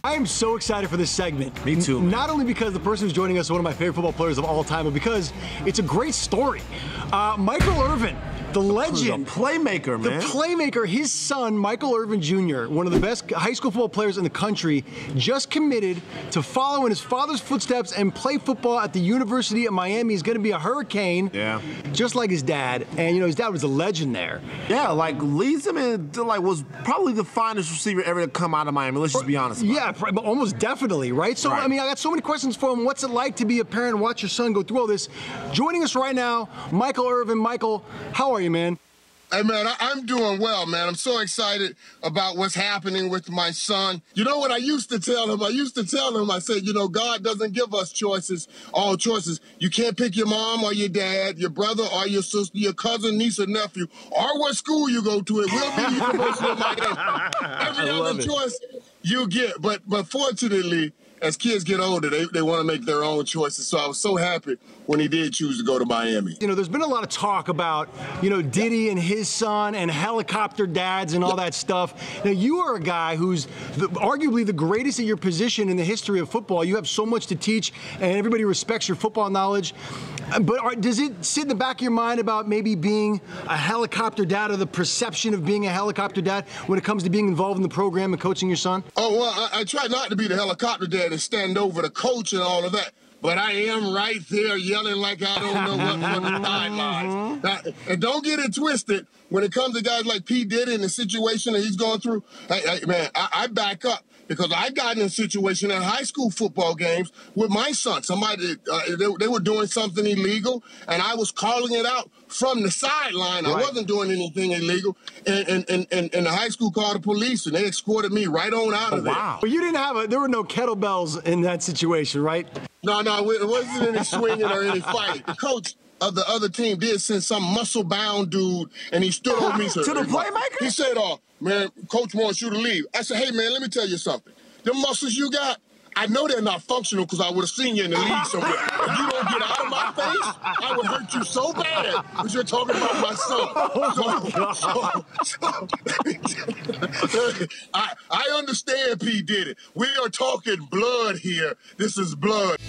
I am so excited for this segment. Me too. Not only because the person who's joining us is one of my favorite football players of all time, but because it's a great story. Michael Irvin, the legend. The playmaker, man. The playmaker, his son, Michael Irvin Jr., one of the best high school football players in the country, just committed to follow in his father's footsteps and play football at the University of Miami. He's going to be a Hurricane, just like his dad. And, you know, his dad was a legend there. Yeah, like, leads him in, like, was probably the finest receiver ever to come out of Miami. Let's just be honest about it. Almost definitely, right? So, I mean, I got so many questions for him. What's it like to be a parent and watch your son go through all this? Joining us right now, Michael Irvin. Michael, how are you, man? Hey, man, I'm doing well, man. I'm so excited about what's happening with my son. You know what I used to tell him? I said, you know, God doesn't give us choices, all choices. You can't pick your mom or your dad, your brother or your sister, your cousin, niece, or nephew, or what school you go to. It will be the University of Miami. Every other choice you get. But fortunately, as kids get older, they want to make their own choices. So I was so happy when he did choose to go to Miami. You know, there's been a lot of talk about, you know, Diddy and his son and helicopter dads and all that stuff. Now, you are a guy who's arguably the greatest at your position in the history of football. You have so much to teach, and everybody respects your football knowledge. But does it sit in the back of your mind about maybe being a helicopter dad or the perception of being a helicopter dad when it comes to being involved in the program and coaching your son? Oh, well, I try not to be the helicopter dad and stand over the coach and all of that. But I am right there yelling like I don't know what from the sidelines. Now, and don't get it twisted. When it comes to guys like P. Diddy and the situation that he's going through, man, I back up. Because I got in a situation in high school football games with my son. Somebody, they were doing something illegal, and I was calling it out from the sideline. I wasn't doing anything illegal. And the high school called the police, and they escorted me right on out of there. Wow. But you didn't have there were no kettlebells in that situation, right? No, it wasn't any swinging or any fighting. The coach of the other team did send some muscle-bound dude, and he stood over me. To the playmaker? He said, man, coach wants you to leave. I said, hey, man, let me tell you something. The muscles you got, I know they're not functional because I would have seen you in the league somewhere. If you don't get out of my face, I would hurt you so bad because you're talking about my son. I understand P. Diddy. We are talking blood here. This is blood.